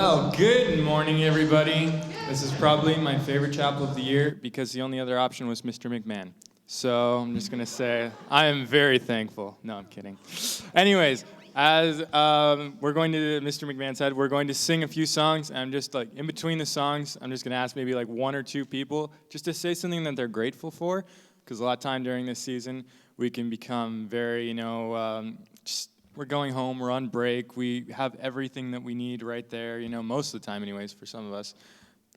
Oh, good morning, everybody. This is probably my favorite chapel of the year because the only other option was Mr. McMahon. So I'm just going to say I am very thankful. No, I'm kidding. Anyways, as we're going to, Mr. McMahon said, we're going to sing a few songs. And I'm just like, in between the songs, I'm just going to ask maybe like one or two people just to say something that they're grateful for. Because a lot of time during this season, we can become very, just we're going home, we're on break, we have everything that we need right there, most of the time anyways for some of us.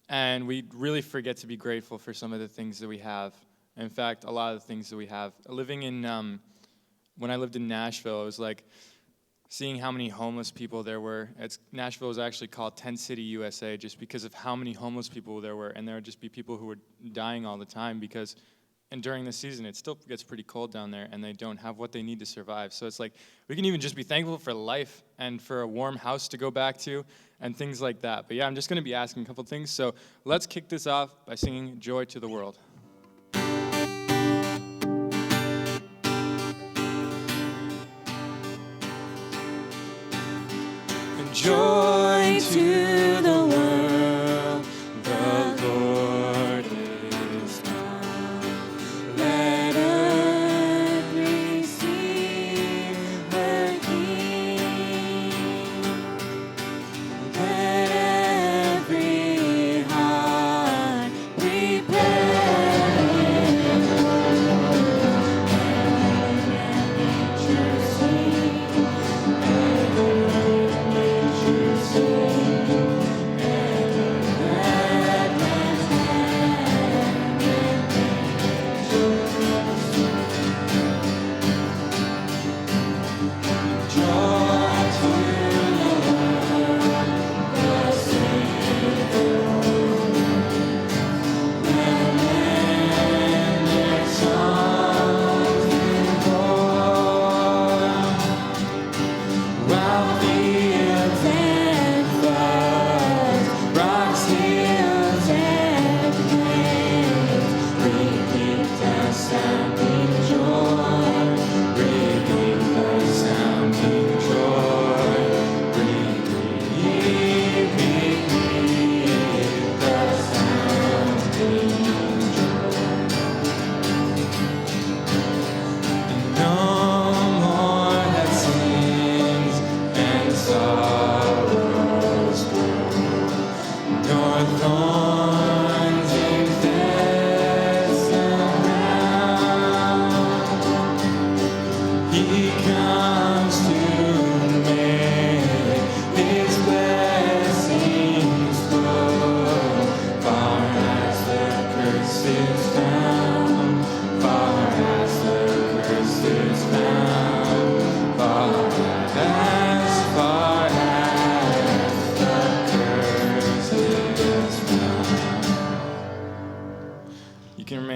And we really forget to be grateful for some of the things that we have. In fact, a lot of the things that we have. Living in, when I lived in Nashville, it was like seeing how many homeless people there were. Nashville was actually called Tent City, USA, just because of how many homeless people there were. And there would just be people who were dying all the time because and during the season, it still gets pretty cold down there, and they don't have what they need to survive. So it's like we can even just be thankful for life and for a warm house to go back to and things like that. But yeah, I'm just going to be asking a couple things. So let's kick this off by singing Joy to the World. And joy to the world, the Lord is come. Let earth receive her King. Let every heart prepare and nature sing.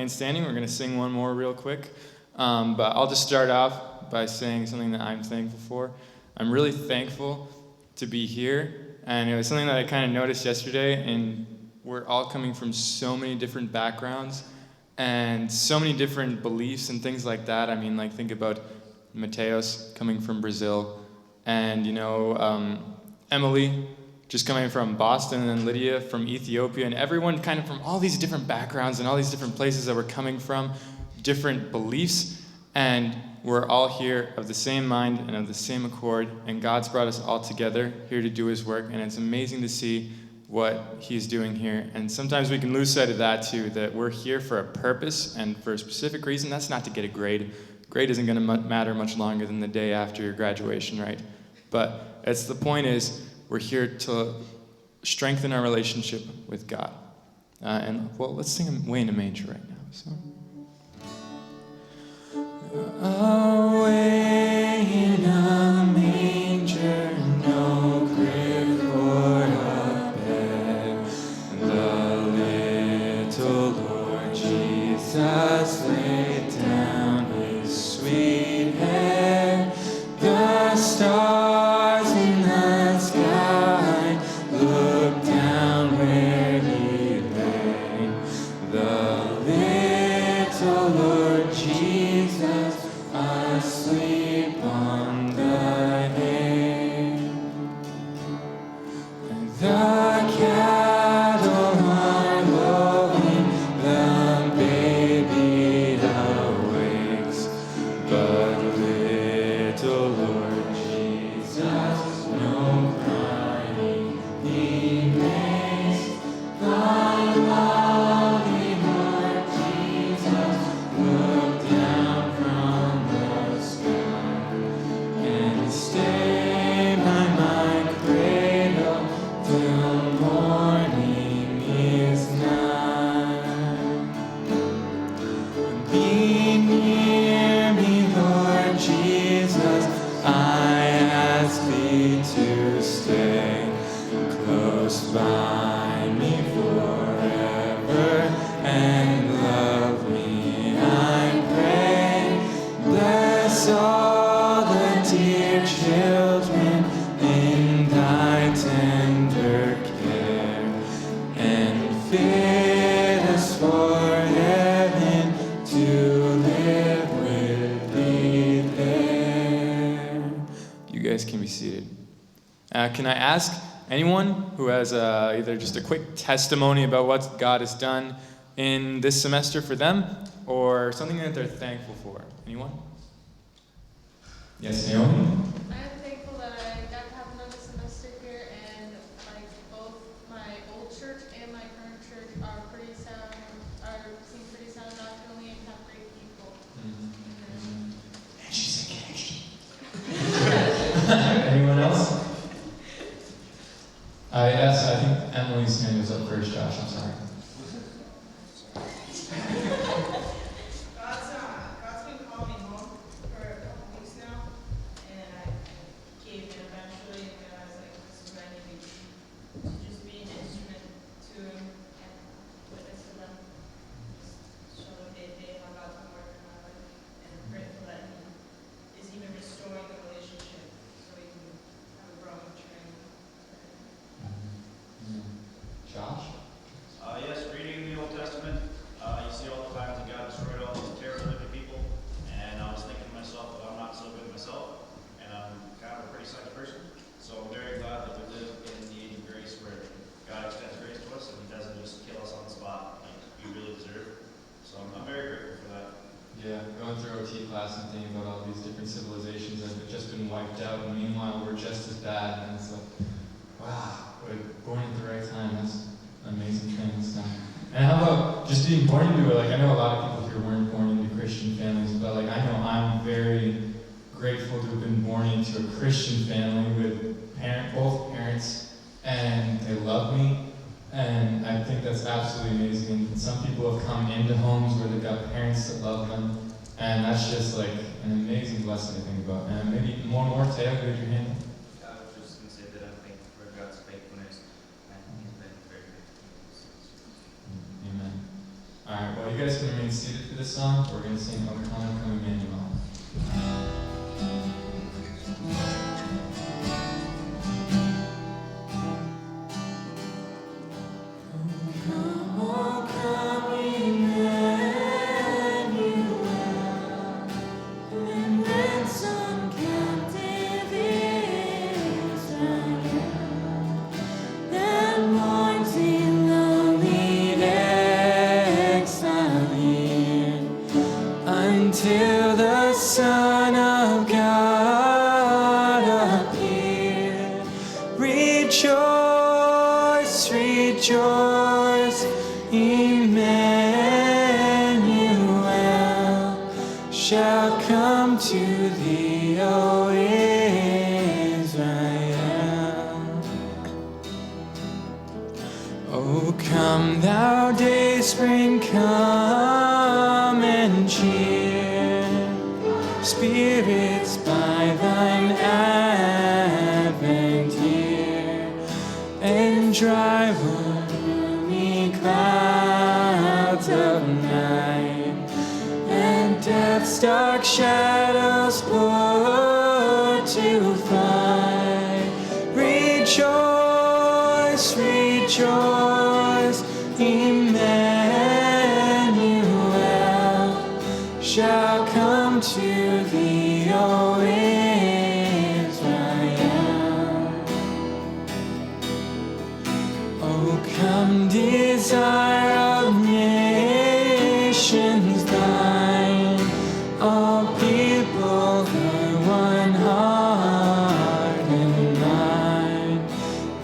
Standing. We're going to sing one more real quick, but I'll just start off by saying something that I'm thankful for. I'm really thankful to be here, and it was something that I kind of noticed yesterday, and we're all coming from so many different backgrounds and so many different beliefs and things like that. I mean, like, think about Mateos coming from Brazil, and, Emily just coming from Boston, and Lydia from Ethiopia, and everyone kind of from all these different backgrounds and all these different places that we're coming from, different beliefs, and we're all here of the same mind and of the same accord, and God's brought us all together here to do his work, and it's amazing to see what he's doing here. And sometimes we can lose sight of that too, that we're here for a purpose and for a specific reason. That's not to get a grade. Grade isn't going to matter much longer than the day after your graduation, right? But the point is, we're here to strengthen our relationship with God. Let's sing Away in a Manger right now. So. Away in a manger, no crib or a bed, the little Lord Jesus laid down his sweet head. The stars in the sky look down where he lay. The little Lord Jesus, a cattle are lowing, the baby awakes, but little Lord Jesus, no crying he makes. Thy lovely Lord Jesus, look down from the sky and stay by my cradle till morning is nigh. Be near me, Lord Jesus, I ask thee to stay close by me forever and love me, I pray. Bless all the dear children in thy tender care, and fit us for heaven to live with thee there. You guys can be seated. Can I ask anyone who has either just a quick testimony about what God has done in this semester for them, or something that they're thankful for? Anyone? Yes, Naomi? I'm thankful that I got to have another semester here, and like both my old church and my current church are seem pretty sound doctrinally and have great people. And she's engaged. Anyone else? Yes, I think Emily's hand was up first, Josh. I'm sorry. God's been calling me home for a couple weeks now, and I caved in eventually, and I was like, this is what I need to just be an instrument to him and witness to them. Just show them day to day how God's been working in my life, and I'm grateful that he is even restoring the relationship so we can have a growing training. Josh? Yes, reading the Old Testament, you see all the times that God destroyed all these terrible wicked people, and I was thinking to myself that I'm not so good myself, and I'm kind of a pretty sucky person, so I'm very glad that we live in the age of grace where God extends grace to us and he doesn't just kill us on the spot like we really deserve. So I'm very grateful for that. Yeah, going through OT class and thinking about all these different civilizations that have just been wiped out, and meanwhile we're just as bad, and it's like, wow, we're born at the right time. That's an amazing thing that's done. And how about just being born into it? Like, I know a lot of people here weren't born into Christian families, but like, I know I'm very grateful to have been born into a Christian family with both parents, and they love me. And I think that's absolutely amazing. And some people have come into homes where they've got parents that love them, and that's just like an amazing blessing to think about. And maybe more, Teo, raise your hand. I was just going to say that I'm thankful for God's faithfulness, and he's been very faithful. Amen. All right, well, you guys can remain seated for this song. We're going to sing O Come, Come Emmanuel. Until the Son of God appear. Rejoice, rejoice, Emmanuel shall come to thee, O Israel. O come, thou dayspring, come and cheer spirits by thine advent here, and drive gloomy clouds of night, and death's dark shadows put to flight. Rejoice, rejoice, Emmanuel shall come to thee, O Israel. come, desire of nations, thine, all people are one heart and mind,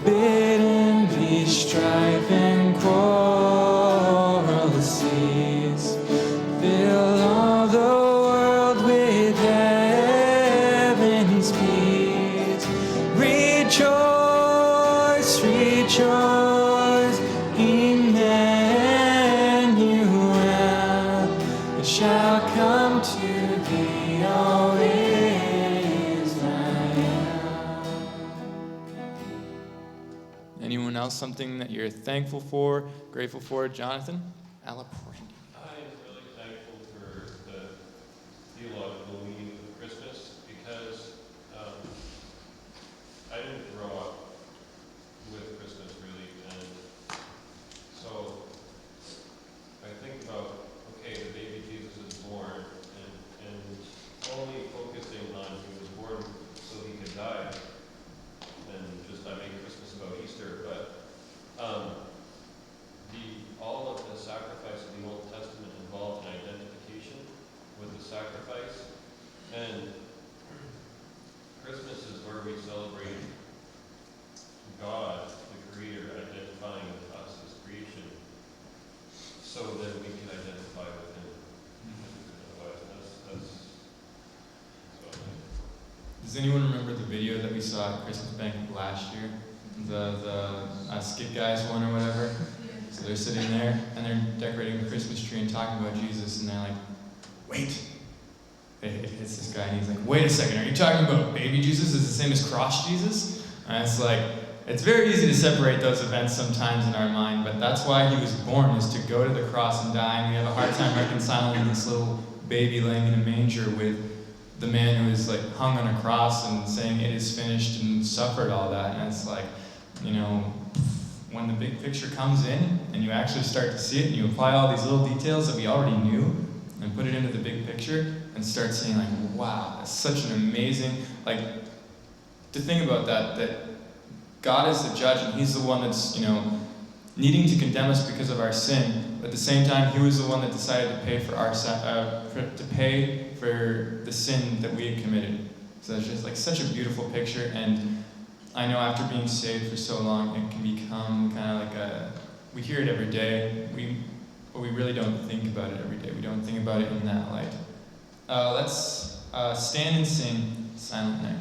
bidden be strife and quarrel cease, fill all the world with heaven's peace. Rejoice, rejoice, Emmanuel shall come to thee, O Israel. Anyone else something that you're thankful for, grateful for? Jonathan? Alaprendi. I am really thankful for the theological meaning of Christmas because I didn't grow up with Christmas really, and so I think about, okay, the baby Jesus is born, and only focusing on he was born so he could die, and just I make Christmas about Easter, but all of the sacrifice of the Old Testament involved an identification with the sacrifice, and Christmas is where we celebrate God, the Creator, identifying with us as creation, so that we can identify with Him. Otherwise, that's so I think. Does anyone remember the video that we saw at Christmas Banquet last year? The skit guys one or whatever? So they're sitting there and they're decorating the Christmas tree and talking about Jesus, and they're like, wait. It hits this guy and he's like, wait a second, are you talking about baby Jesus is the same as cross Jesus? And it's like, it's very easy to separate those events sometimes in our mind, but that's why he was born, is to go to the cross and die, and we have a hard time reconciling this little baby laying in a manger with the man who is like hung on a cross and saying it is finished and suffered all that. And it's like, you know, when the big picture comes in and you actually start to see it and you apply all these little details that we already knew and put it into the big picture and start saying like, wow, that's such an amazing, like, to think about that God is the judge and he's the one that's, you know, needing to condemn us because of our sin, but at the same time, he was the one that decided to pay for our to pay for the sin that we had committed. So it's just like such a beautiful picture, and I know after being saved for so long, it can become kind of like we hear it every day, but we really don't think about it every day. We don't think about it in that light. Let's stand and sing Silent Night.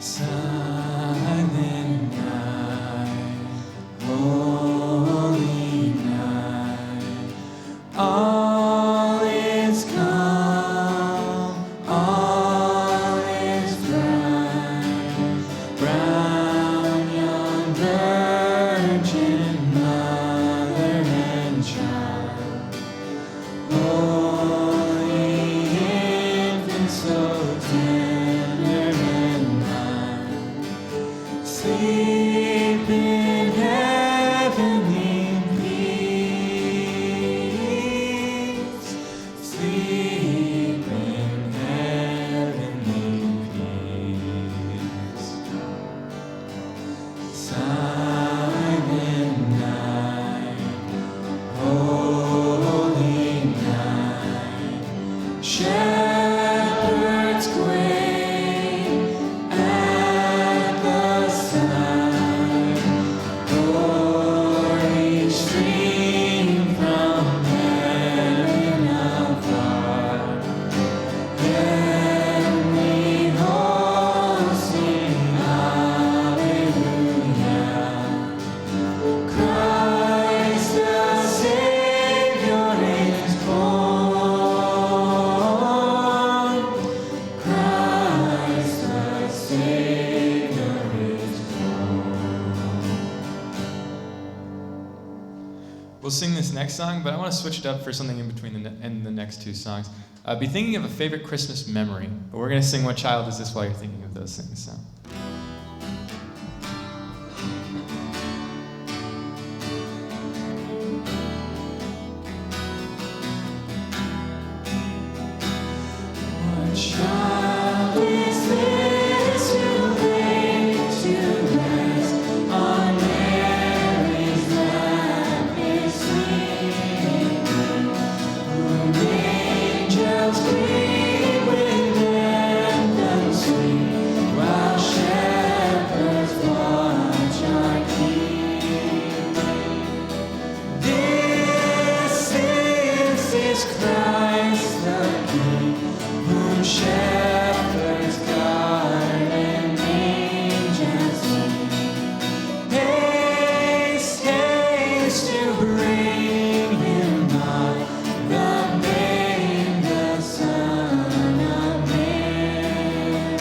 Silent night, holy night, all is calm, all is bright, brown young virgin mother and child, holy infant so tender and mild, sleep in heavenly peace, sleep in heavenly peace. Silent night, holy night, shepherds quake at the sign, glory stream from heaven afar, heavenly hosts sing hallelujah. Christ the Savior is born. Christ the Savior is born. We'll sing this next song, but I want to switch it up for something in between the next two songs. Be thinking of a favorite Christmas memory. But we're going to sing What Child Is This while you're thinking of those things. So. child is this who laid to rest on Mary's lap is sleeping, whom angels greet with anthems sweet, while shepherds watch our keeping. This is Christ the King, whom shepherds guard and angels sing. Haste, haste to bring him not, the babe, the Son of Mary.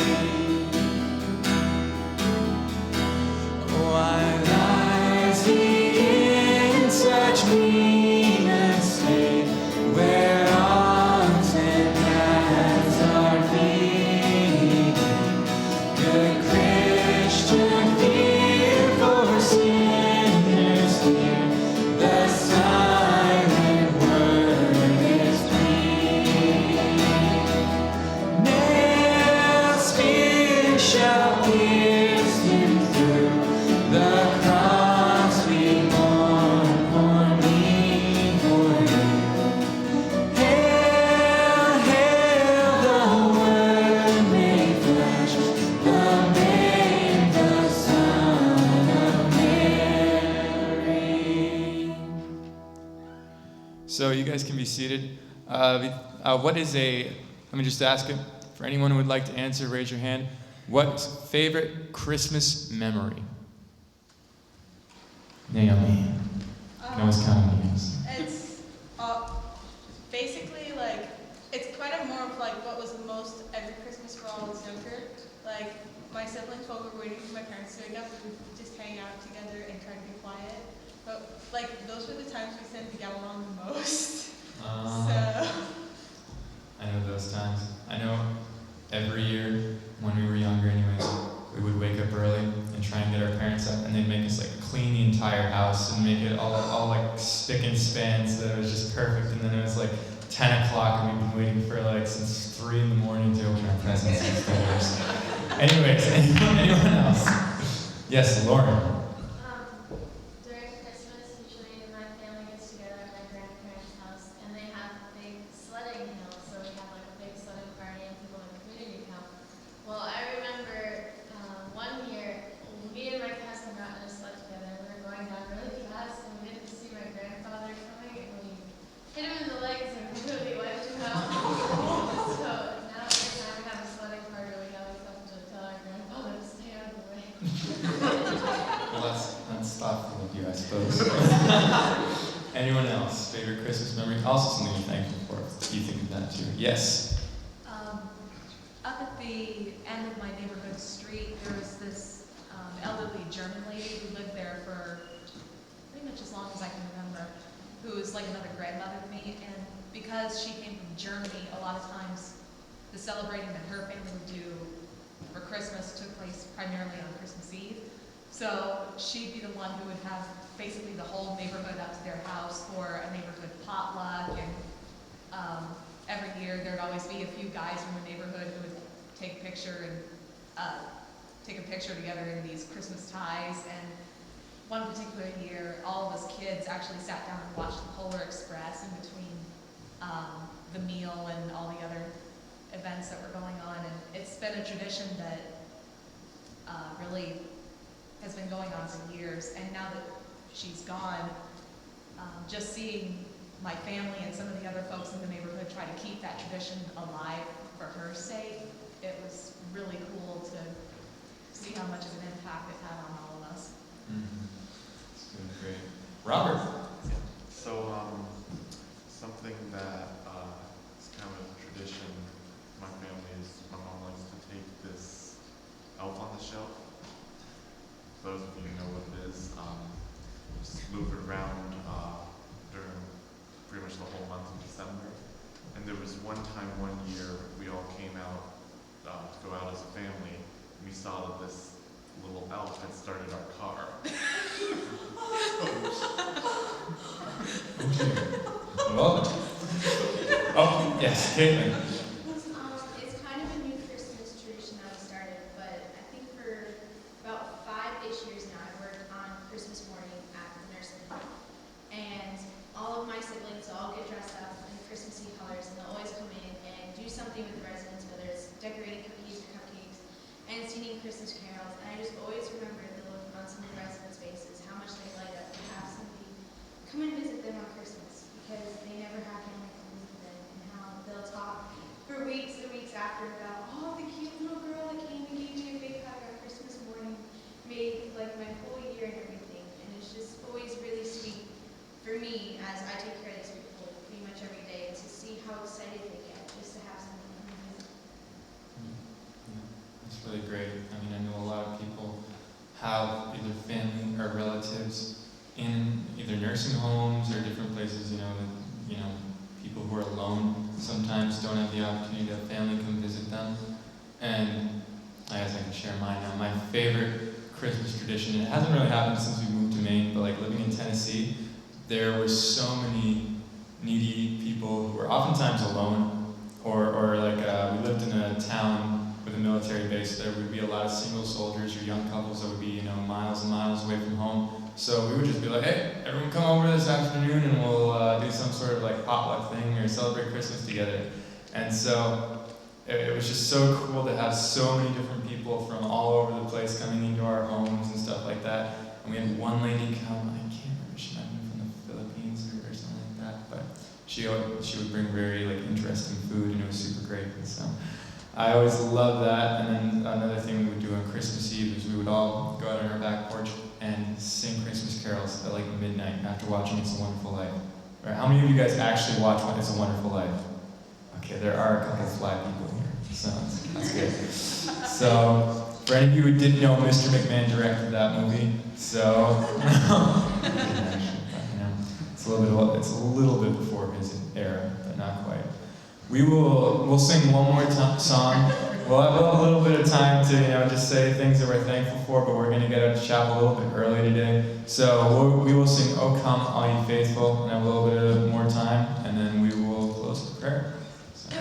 Why lies he in such mean estate, where arms and hands are feeding? Good Christian, fear for sinners here, the silent word is pleading. Nail spear shall pierce him through, the cross we mourn for me, for you. Hail, hail, the Word made flesh, the babe, the Son of Mary. So you guys can be seated. What is let me just ask it, for anyone who would like to answer, raise your hand. What's favorite Christmas memory? Naomi. No one's counting names. It's basically like, it's kind of more of like what was the most every Christmas for all I was younger. Like, my siblings, while we were waiting for my parents to wake up, we would just hang out together and try to be quiet. But like, those were the times we tended to get along the most. So, I know those times. I know every year when we were younger anyways, we would wake up early and try and get our parents up, and they'd make us like clean the entire house and make it all like spick and span so that it was just perfect. And then it was like 10 o'clock and we've been waiting for like since 3 in the morning to open our presents and stuff. Anyways, anyone else? Yes, Lauren. During Christmas, usually my family gets together at my grandparents' house, and they have a big sledding hill, so we have like a big sledding party, and people in the community come. Well, I remember one year, me and my cousin got in a sled together, and we were going down really fast, and we didn't see my grandfather coming, and we hit him in the legs and really wiped him out. So now every time we have a sledding party, we always have to tell our grandfather to stay out of the way. Well, that's thoughtful of you, I suppose. Anyone else? Favorite Christmas memory? Also something you're thankful for. You think of that too? Yes. Up at the end of my neighborhood street, there was this elderly German lady who lived there for pretty much as long as I can remember, who was like another grandmother to me. And because she came from Germany, a lot of times the celebrating that her family would do for Christmas took place primarily on Christmas Eve. So she'd be the one who would have basically the whole neighborhood up to their house for a neighborhood potluck, and every year there'd always be a few guys from the neighborhood who would take a picture together in these Christmas ties. And one particular year, all of us kids actually sat down and watched the Polar Express in between the meal and all the other events that were going on. And it's been a tradition that really has been going on for years. And now that she's gone, just seeing my family and some of the other folks in the neighborhood try to keep that tradition alive for her sake, it was really cool to see how much of an impact it had on all of us. It's been great. Robert. So, something that is kind of a tradition in my family is my mom likes to take this Elf on the Shelf. Those of you who know what it is, just move it around during pretty much the whole month of December. And there was one year, we all came out to go out as a family, and we saw that this little elf had started our car. Love it. Oh, yes, Caitlin. It's kind Christmas carols, and I just always remember the look on some of the residents' faces, how much they light up to have somebody come and visit them on Christmas, because they never have family come visit them, and how they'll talk for weeks and weeks after about, oh, the cute little girl that came and gave me a big hug on Christmas morning made like my whole year and everything, and it's just always really sweet for me as I take care of these people pretty much every day to see how excited they get just to have somebody come and visit. It's really great. I mean, I know a lot of people have either family or relatives in either nursing homes or different places, people who are alone sometimes don't have the opportunity to have family come visit them. And I guess I can share mine now. My favorite Christmas tradition, and it hasn't really happened since we moved to Maine, but like living in Tennessee, there were so many needy people who were oftentimes alone, or like we lived in a town with a military base. There would be a lot of single soldiers or young couples that would be, miles and miles away from home. So we would just be like, hey, everyone come over this afternoon and we'll do some sort of like potluck thing or celebrate Christmas together. And so it was just so cool to have so many different people from all over the place coming into our homes and stuff like that. And we had one lady come, I can't remember, she might have been from the Philippines or something like that, but she would bring very like interesting food, and it was super great. And so I always loved that. And then another thing we would do on Christmas Eve is we would all go out on our back porch and sing Christmas carols at like midnight after watching It's a Wonderful Life. Right? How many of you guys actually watch It's a Wonderful Life? Okay, there are a couple of fly people here, so that's good. So, for any of you who didn't know, Mr. McMahon directed that movie. So, he didn't actually, but, it's a little bit before his era, but not quite. We'll sing one more song. We'll have a little bit of time to just say things that we're thankful for, but we're going to get out of chapel a little bit early today. So we will sing "O Come, All Ye Faithful," and have a little bit more time, and then we will close with prayer. So.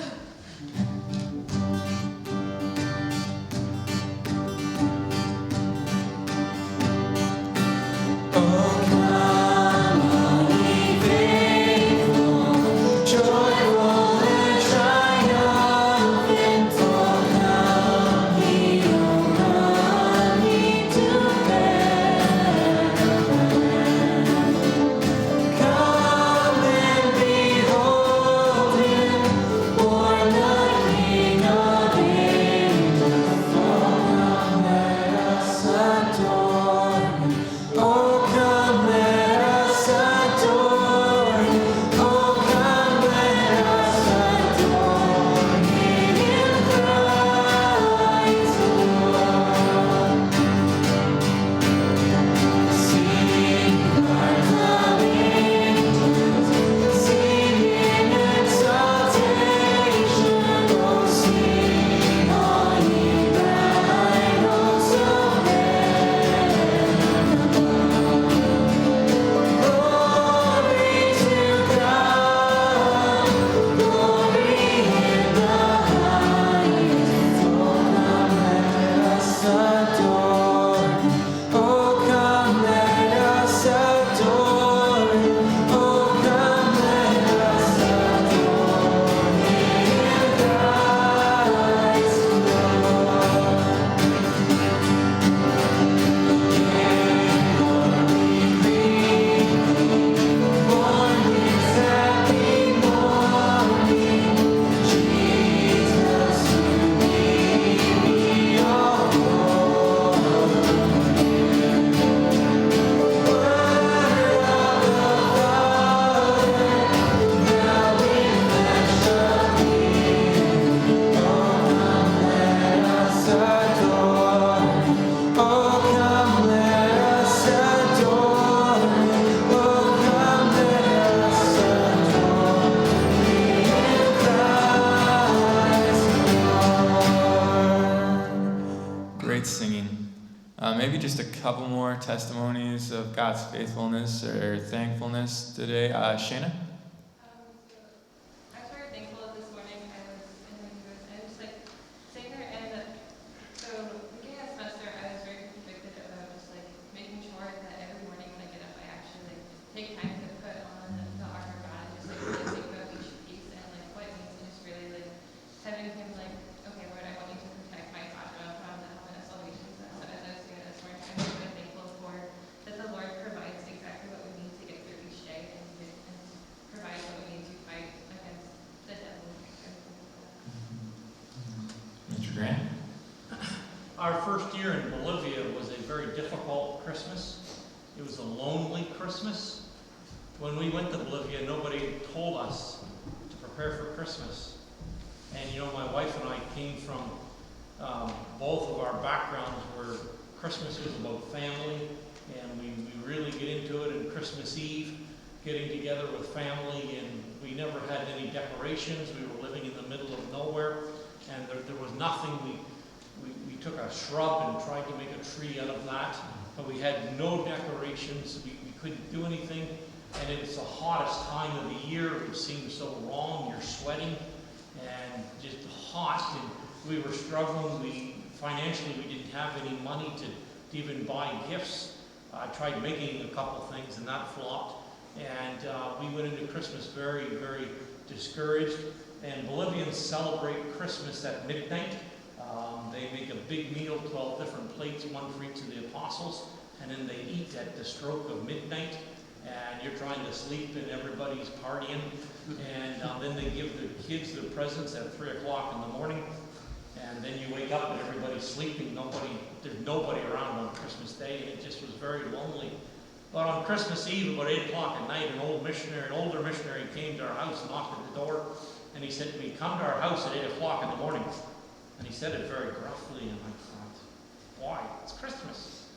Maybe just a couple more testimonies of God's faithfulness or thankfulness today. Shayna? I was very thankful this morning. I was in the neighborhood and just like sitting there, and so beginning of semester, I was very convicted about just like making sure that every morning when I get up, I actually like take time to put on the armor of God and just like really think about each piece and like what it means, and just really like having him like, okay, Lord, I want you to protect my Sasha, put on the helmet of salvation, our first year in Bolivia was a very difficult Christmas. It was a lonely Christmas. When we went to Bolivia, nobody told us to prepare for Christmas. And you know, my wife and I came from both of our backgrounds where Christmas was about family, and we really get into it on Christmas Eve, getting together with family, and we never had any decorations. We were living in the middle of nowhere, and there was nothing. We took a shrub and tried to make a tree out of that, but we had no decorations. We couldn't do anything, and it was the hottest time of the year. It seemed so wrong. You're sweating and just hot, and we were struggling. Financially, we didn't have any money to even buy gifts. I tried making a couple things, and that flopped. And we went into Christmas very, very discouraged. And Bolivians celebrate Christmas at midnight. They make a big meal, 12 different plates, one for each of the apostles, and then they eat at the stroke of midnight. And you're trying to sleep, and everybody's partying. And then they give the kids their presents at 3 o'clock in the morning. And then you wake up and everybody's sleeping. There's nobody around on Christmas Day, and it just was very lonely. But on Christmas Eve, about 8 o'clock at night, an older missionary came to our house, knocked at the door, and he said to me, "Come to our house at 8 o'clock in the morning." And he said it very gruffly, and I thought, why? It's Christmas.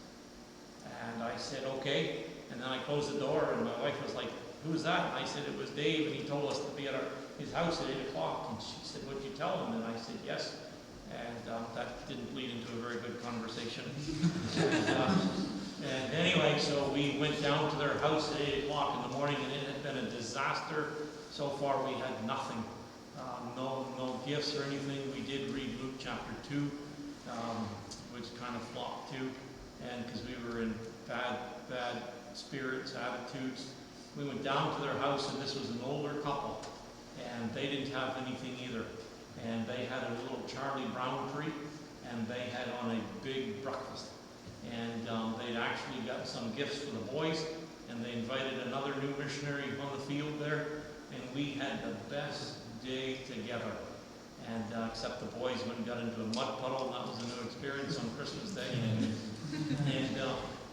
And I said, okay. And then I closed the door, and my wife was like, "Who's that?" And I said, "It was Dave, and he told us to be at his house at 8 o'clock. And she said, "What'd you tell him?" And I said, "Yes." And that didn't lead into a very good conversation. And anyway, so we went down to their house at 8 o'clock in the morning, and it had been a disaster. So far, we had nothing. No gifts or anything. We did read Luke chapter 2, which kind of flopped too. And because we were in bad spirits, attitudes. We went down to their house, and this was an older couple, and they didn't have anything either. And they had a little Charlie Brown tree, and they had on a big breakfast. And they'd actually got some gifts for the boys, and they invited another new missionary on the field there, and we had the best day together. And except the boys went and got into a mud puddle, and that was a new experience on Christmas Day.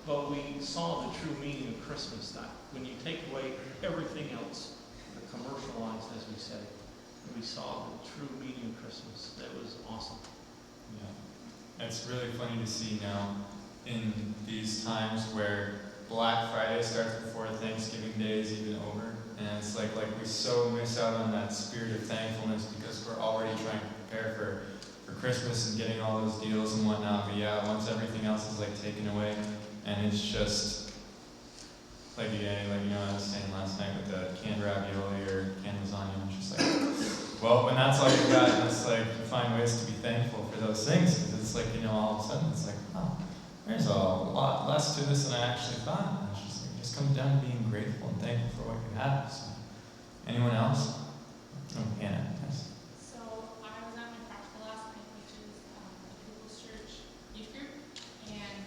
But we saw the true meaning of Christmas, that when you take away everything else, the commercialized, as we say, we saw the true meaning of Christmas. That was awesome. Yeah. It's really funny to see now in these times where Black Friday starts before Thanksgiving Day is even over. And it's like we so miss out on that spirit of thankfulness because we're already trying to prepare for Christmas and getting all those deals and whatnot. But yeah, once everything else is like taken away, and it's just like you know, I was saying last night with the canned ravioli or canned lasagna, I'm just like, well, when that's all you've got, it's like you find ways to be thankful for those things, because it's like, you know, all of a sudden it's like, oh, there's a lot less to this than I actually thought. And it's just like, it just comes down to being grateful and thankful for what you have. So, anyone else? Oh, Hannah, yes. So I was at my practical last night, which is the People's Church Youth Group, and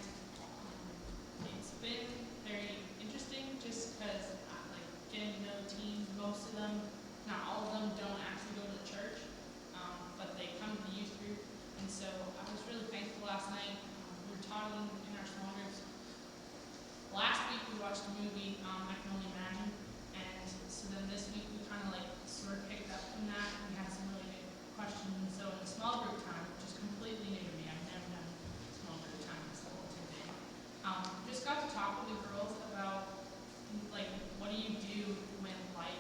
it's been very interesting just because like getting to know the teens. Most of them, not all of them, don't actually go to the church, but they come to the youth group, and so I was really thankful last night. We were talking in our small groups. Last week we watched a movie, I Can Only Imagine, and so then this week we kind of like sort of picked up from that. We had some really good questions, and so in the small group time, which is completely new to me, I've never done small group time this whole thing. Just got to talk with the girls about like what do you do when life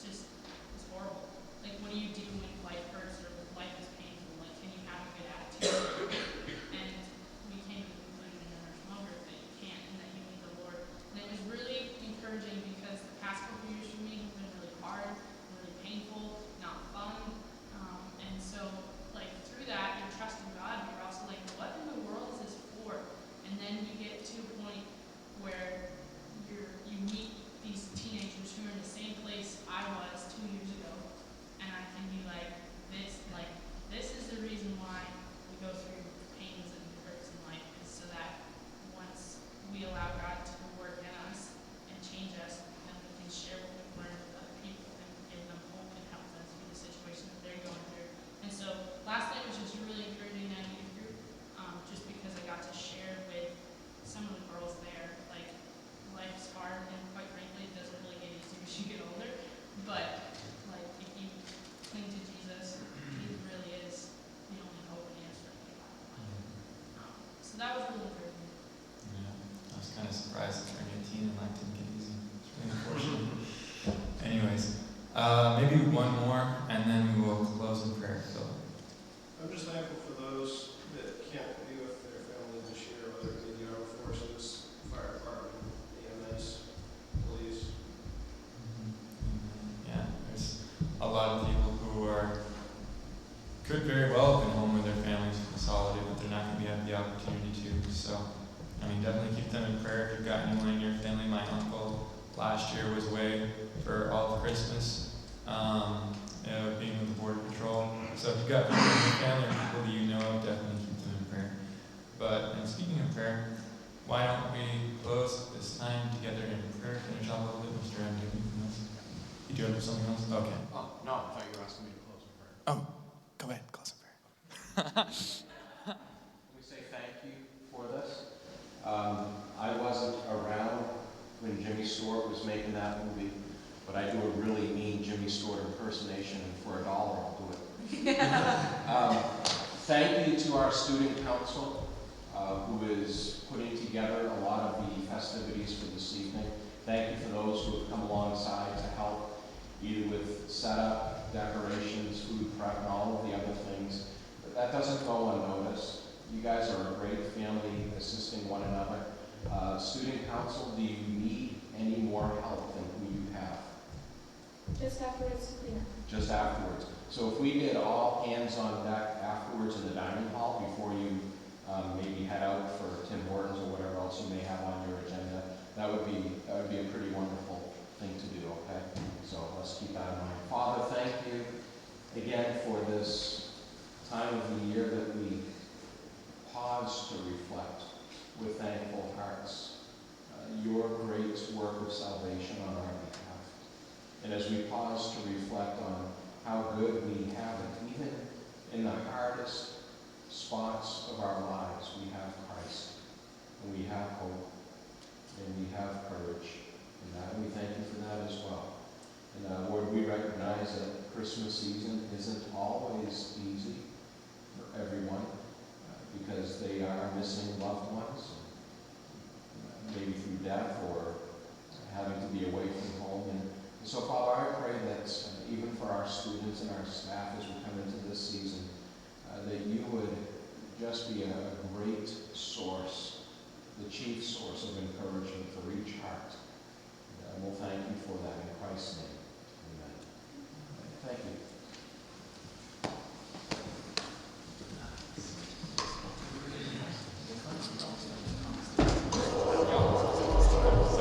is horrible? Like what do you do when life hurts or life is painful? Like can you have a good attitude? And we came to the conclusion in our small group that you can't, and that you need the Lord. And it was really encouraging because the past couple years for me have been really hard, really painful, not fun. And so like through that you're trusting God, but you're also like, what in the world is this for? And then you get to a point So that was really encouraging. Yeah, I was kind of surprised at turning 18 and life didn't get easy. It's really unfortunate. Anyways, maybe one more, and then we will close in prayer. Phil. I'm just thankful for those that can't be with their family this year, whether it be the armed forces, fire department, EMS, police. Yeah, there's a lot of people who could very well have been home with their families for this holiday, but they're not going to have the opportunity to. So, I mean, definitely keep them in prayer. If you've got anyone in your family, my uncle last year was away for all of Christmas, being with the Border Patrol. So if you've got people in your family or people that you know of, definitely keep them in prayer. But, and speaking of prayer, why don't we close this time together in prayer, finish off a little bit, Mr. M. Anything else? You do have something else? Okay. Oh, no, I thought you were asking me to close in prayer. Oh, go ahead, close in prayer. We say thank you for this. I wasn't around when Jimmy Stewart was making that movie, but I do a really mean Jimmy Stewart impersonation, and for $1 I'll do it. Thank you to our student council, who is putting together a lot of the festivities for this evening. Thank you for those who have come alongside to help, either with setup, decorations, food prep, and all of the other things. But that doesn't go unnoticed. You guys are a great family, assisting one another. Student council, do you need any more help than who you have? Just afterwards to clean up. Just afterwards. So if we did all hands on deck afterwards in the dining hall before you maybe head out for Tim Hortons or whatever else you may have on your agenda, that would be a pretty wonderful thing to do, okay? So let's keep that in mind. Father, thank you again for this time of the year that we pause to reflect with thankful hearts your great work of salvation on our behalf. And as we pause to reflect on how good we have it, even in the hardest spots of our lives, we have Christ, and we have hope, and we have courage, and we thank you for that as well. And Lord, we recognize that Christmas season isn't always easy for everyone, because they are missing loved ones, maybe through death or having to be away from home. And so, Father, I pray that even for our students and our staff as we come into this season, that you would just be a great source, the chief source of encouragement for each heart. And we'll thank you for that in Christ's name.